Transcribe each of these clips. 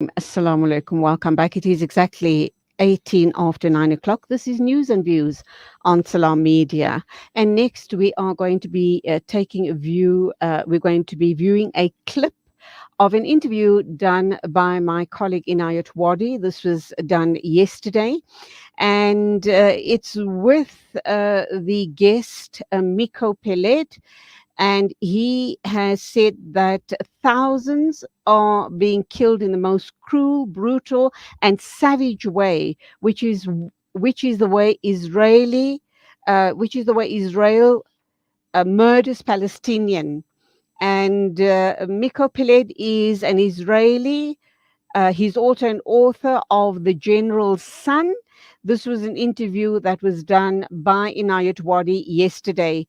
Assalamu alaikum. Welcome back. It is exactly 18 after 9 o'clock. This is News and Views on Salam Media. And next, we are going to be taking a view, we're going to be viewing a clip of an interview done by my colleague Inayat Wadi. This was done yesterday, and it's with the guest Miko Peled, and he has said that thousands are being killed in the most cruel, brutal, and savage way, which is the way Israel murders Palestinian. And Miko Peled is an Israeli. He's also an author of The General's Son. This was an interview that was done by Inayat Wadi yesterday.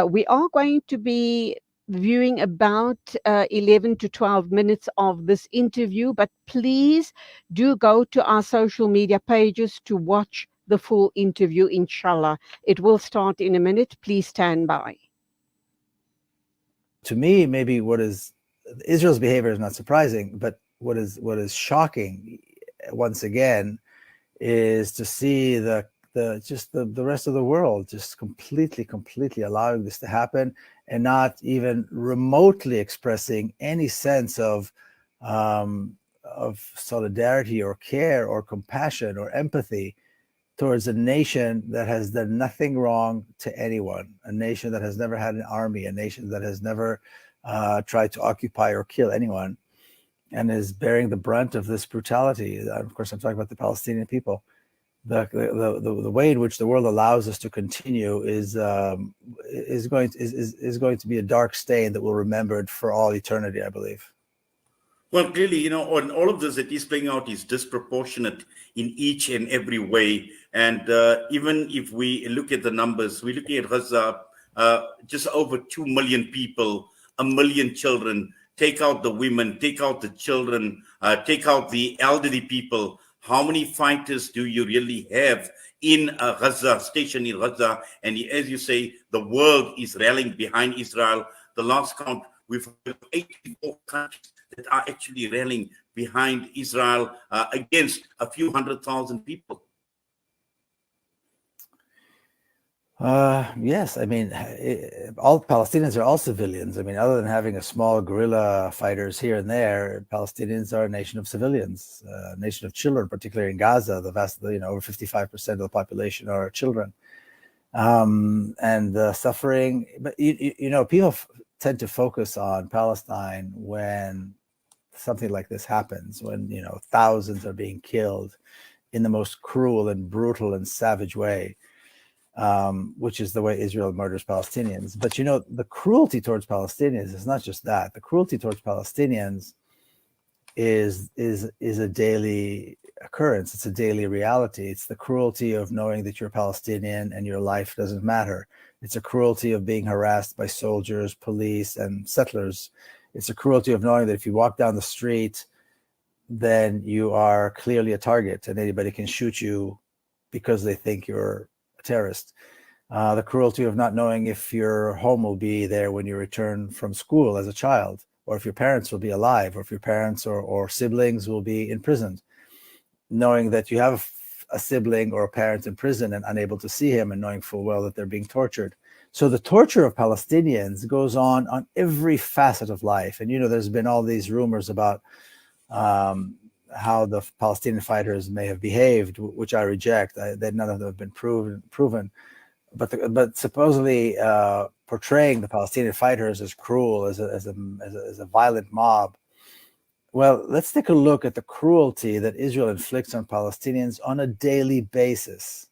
We are going to be viewing about 11 to 12 minutes of this interview, but please do go to our social media pages to watch the full interview, inshallah. It will start in a minute. Please stand by. To me, maybe what is Israel's behavior is not surprising, but what is shocking once again is to see the rest of the world just completely allowing this to happen and not even remotely expressing any sense of solidarity or care or compassion or empathy towards a nation that has done nothing wrong to anyone, a nation that has never had an army, a nation that has never tried to occupy or kill anyone, and is bearing the brunt of this brutality. Of course, I'm talking about the Palestinian people. The way in which the world allows us to continue is going to be a dark stain that we'll remember for all eternity, I believe. Well, clearly, on all of this that is playing out is disproportionate in each and every way. And even if we look at the numbers, we're looking at Gaza, just over 2 million people, 1 million children. Take out the women, take out the children, take out the elderly people. How many fighters do you really have in Gaza, stationed in Gaza? And as you say, the world is rallying behind Israel. The last count, we've heard 84 countries that are actually rallying behind Israel against a few 100,000 people. Yes, I mean, all Palestinians are all civilians. I mean, other than having a small guerrilla fighters here and there, Palestinians are a nation of civilians, a nation of children, particularly in Gaza. The vast, over 55% of the population are children, and the suffering. But people tend to focus on Palestine when something like this happens, when thousands are being killed in the most cruel and brutal and savage way. Which is the way Israel murders Palestinians. But the cruelty towards Palestinians is not just that. The cruelty towards Palestinians is a daily occurrence. It's a daily reality. It's the cruelty of knowing that you're Palestinian and your life doesn't matter. It's a cruelty of being harassed by soldiers, police, and settlers. It's a cruelty of knowing that if you walk down the street, then you are clearly a target and anybody can shoot you because they think you're terrorist. The cruelty of not knowing if your home will be there when you return from school as a child, or if your parents will be alive, or if your parents or siblings will be imprisoned. Knowing that you have a sibling or a parent in prison and unable to see him, and knowing full well that they're being tortured. So the torture of Palestinians goes on every facet of life. And there's been all these rumors about how the Palestinian fighters may have behaved, which I reject. That none of them have been proven. But supposedly portraying the Palestinian fighters as cruel, as a violent mob. Well, let's take a look at the cruelty that Israel inflicts on Palestinians on a daily basis.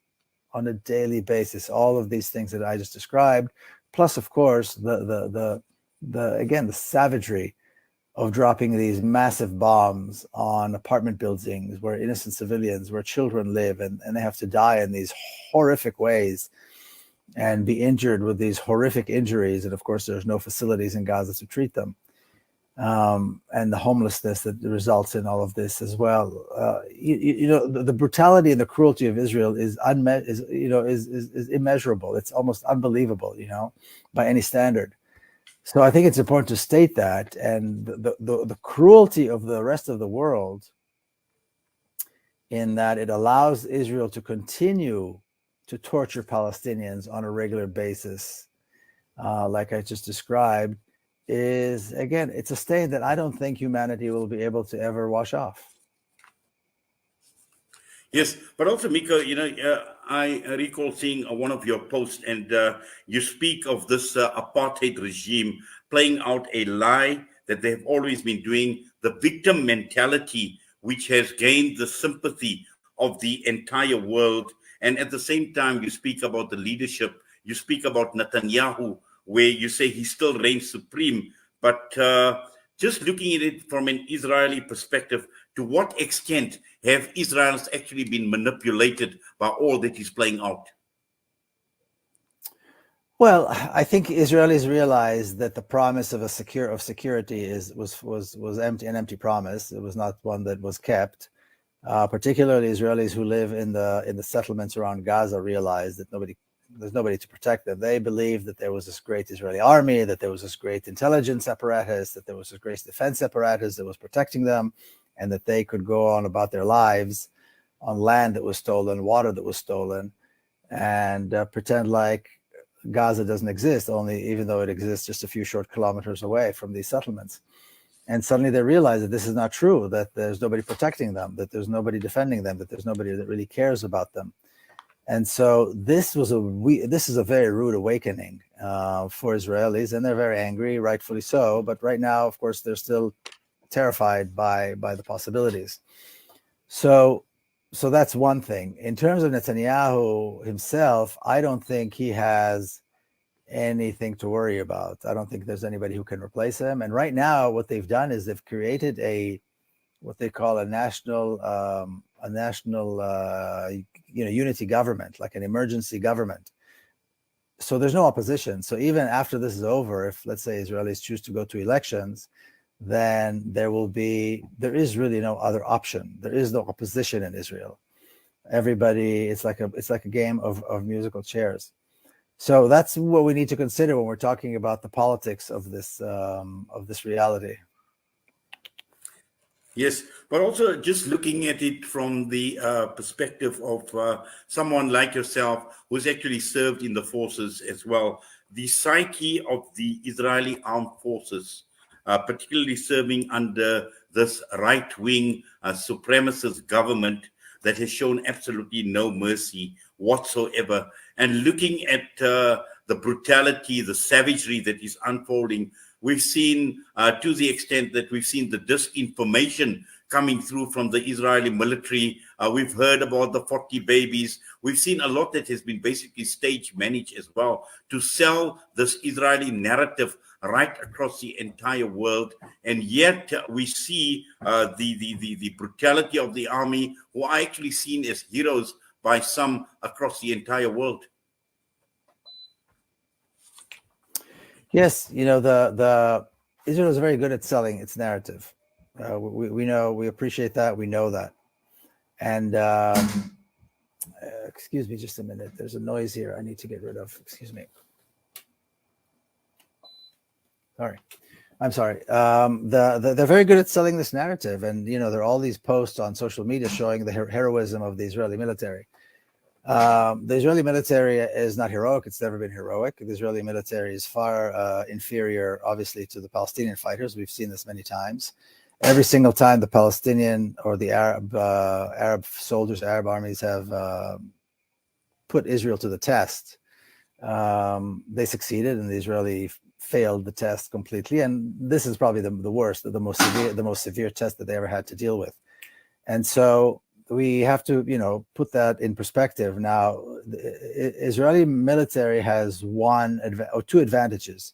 On a daily basis, all of these things that I just described, plus, of course, the savagery of dropping these massive bombs on apartment buildings where innocent civilians, where children live, and they have to die in these horrific ways and be injured with these horrific injuries. And of course, there's no facilities in Gaza to treat them. And the homelessness that results in all of this as well. The brutality and the cruelty of Israel is immeasurable. It's almost unbelievable, by any standard. So I think it's important to state that, and the cruelty of the rest of the world, in that it allows Israel to continue to torture Palestinians on a regular basis, like I just described, is, again, it's a stain that I don't think humanity will be able to ever wash off. Yes, but also, Miko, I recall seeing one of your posts, and you speak of this apartheid regime playing out a lie that they've always been doing, the victim mentality, which has gained the sympathy of the entire world. And at the same time, you speak about the leadership, you speak about Netanyahu, where you say he still reigns supreme. But just looking at it from an Israeli perspective, to what extent have Israel's actually been manipulated by all that is playing out? Well, I think Israelis realized that the promise of security was empty, an empty promise. It was not one that was kept. Particularly Israelis who live in the settlements around Gaza realized that there's nobody to protect them. They believed that there was this great Israeli army, that there was this great intelligence apparatus, that there was this great defense apparatus that was protecting them, and that they could go on about their lives on land that was stolen, water that was stolen, and pretend like Gaza doesn't exist, even though it exists just a few short kilometers away from these settlements. And suddenly they realize that this is not true, that there's nobody protecting them, that there's nobody defending them, that there's nobody that really cares about them. And so this is a very rude awakening for Israelis, and they're very angry, rightfully so. But right now, of course, they're still terrified by the possibilities. So that's one thing. In terms of Netanyahu himself, I don't think he has anything to worry about. I don't think there's anybody who can replace him. And right now, what they've done is they've created what they call a national unity government, like an emergency government. So there's no opposition. So even after this is over, if, let's say, Israelis choose to go to elections, then there is really no other option. There is no opposition in Israel. Everybody, it's like a game of musical chairs. So that's what we need to consider when we're talking about the politics of this reality. Yes, but also just looking at it from the perspective of someone like yourself who's actually served in the forces as well, the psyche of the Israeli armed forces, particularly serving under this right-wing supremacist government that has shown absolutely no mercy whatsoever. And looking at the brutality, the savagery that is unfolding, we've seen, to the extent that we've seen the disinformation coming through from the Israeli military. We've heard about the 40 babies. We've seen a lot that has been basically stage managed as well to sell this Israeli narrative right across the entire world. And yet we see the brutality of the army, who are actually seen as heroes by some across the entire world. Yes, the Israel is very good at selling its narrative. We know, we appreciate that, we know that. And excuse me just a minute. There's a noise here I need to get rid of. Excuse me. I'm sorry. They're very good at selling this narrative, and there are all these posts on social media showing the heroism of the Israeli military. The Israeli military is not heroic. It's never been heroic. The Israeli military is far inferior, obviously, to the Palestinian fighters. We've seen this many times. Every single time the Palestinian or the Arab soldiers, Arab armies have put Israel to the test, they succeeded, and the Israeli failed the test completely. And this is probably the worst, the most severe test that they ever had to deal with. And so we have to, put that in perspective. Now, the Israeli military has two advantages,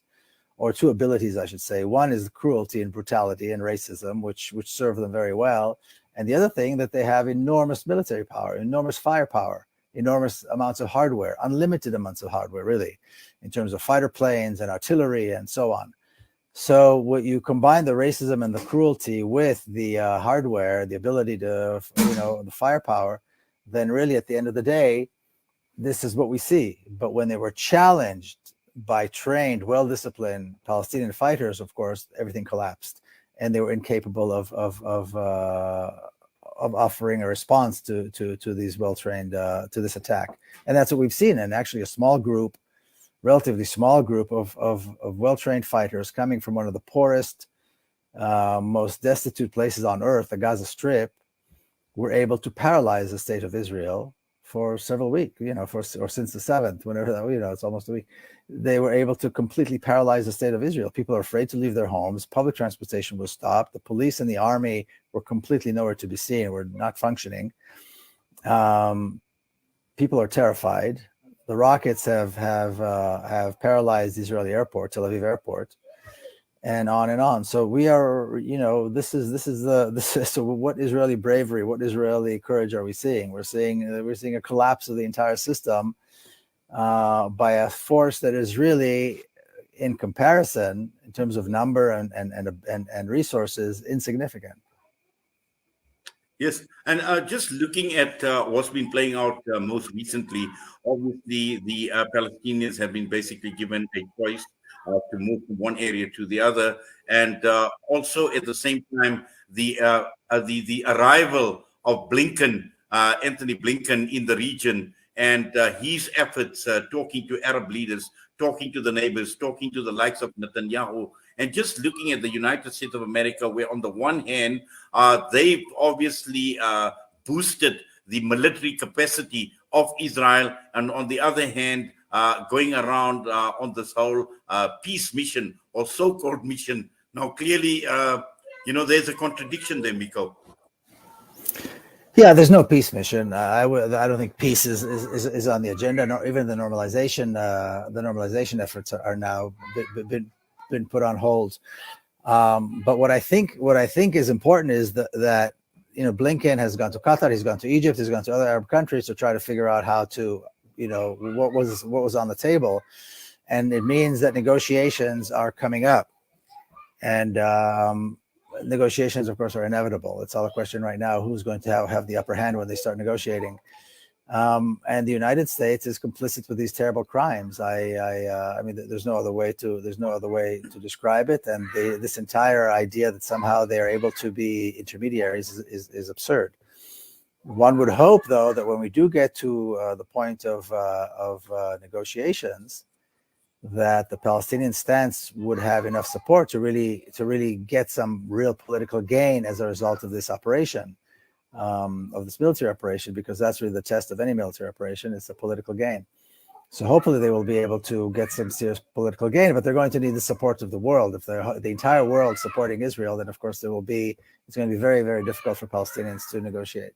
or two abilities, I should say. One is cruelty and brutality and racism, which serve them very well. And the other thing, that they have enormous military power, enormous firepower, enormous amounts of hardware, unlimited amounts of hardware, really, in terms of fighter planes and artillery and so on. So what you combine the racism and the cruelty with the hardware, the ability to, the firepower, then really at the end of the day, this is what we see. But when they were challenged by trained, well-disciplined Palestinian fighters, of course, everything collapsed, and they were incapable of offering a response to these well-trained to this attack. And that's what we've seen. And actually, a small group, relatively small group of well-trained fighters coming from one of the poorest, most destitute places on earth, the Gaza Strip, were able to paralyze the state of Israel for several weeks, or since the 7th, whenever that, it's almost a week. They were able to completely paralyze the state of Israel. People are afraid to leave their homes. Public transportation was stopped. The police and the army were completely nowhere to be seen. Were not functioning. People are terrified. The rockets have paralyzed the Israeli airport, Tel Aviv airport, and on and on. So we are, so what Israeli bravery, what Israeli courage are we seeing? We're seeing a collapse of the entire system by a force that is really, in comparison, in terms of number and resources, insignificant. Yes, and just looking at what's been playing out most recently, obviously the Palestinians have been basically given a choice to move from one area to the other, and also at the same time the arrival of Anthony Blinken in the region, and his efforts talking to Arab leaders, talking to the neighbors, talking to the likes of Netanyahu. And just looking at the United States of America, where on the one hand, they've obviously boosted the military capacity of Israel, and on the other hand, going around on this whole peace mission or so-called mission. Now, clearly, there's a contradiction there, Miko. Yeah, there's no peace mission. I don't think peace is on the agenda. Nor even the normalization efforts are now been put on hold. But what I think is important is that Blinken has gone to Qatar, he's gone to Egypt, he's gone to other Arab countries to try to figure out how to what was on the table, and it means that negotiations are coming up, and negotiations, of course, are inevitable. It's all a question right now who's going to have the upper hand when they start negotiating. And the United States is complicit with these terrible crimes. I mean, there's no other way to describe it. And this entire idea that somehow they are able to be intermediaries is absurd. One would hope, though, that when we do get to the point of negotiations, that the Palestinian stance would have enough support to really get some real political gain as a result of this operation. Of this military operation, because that's really the test of any military operation. It's a political gain. So hopefully they will be able to get some serious political gain, but they're going to need the support of the world. If the entire world supporting Israel, then of course it's going to be very, very difficult for Palestinians to negotiate.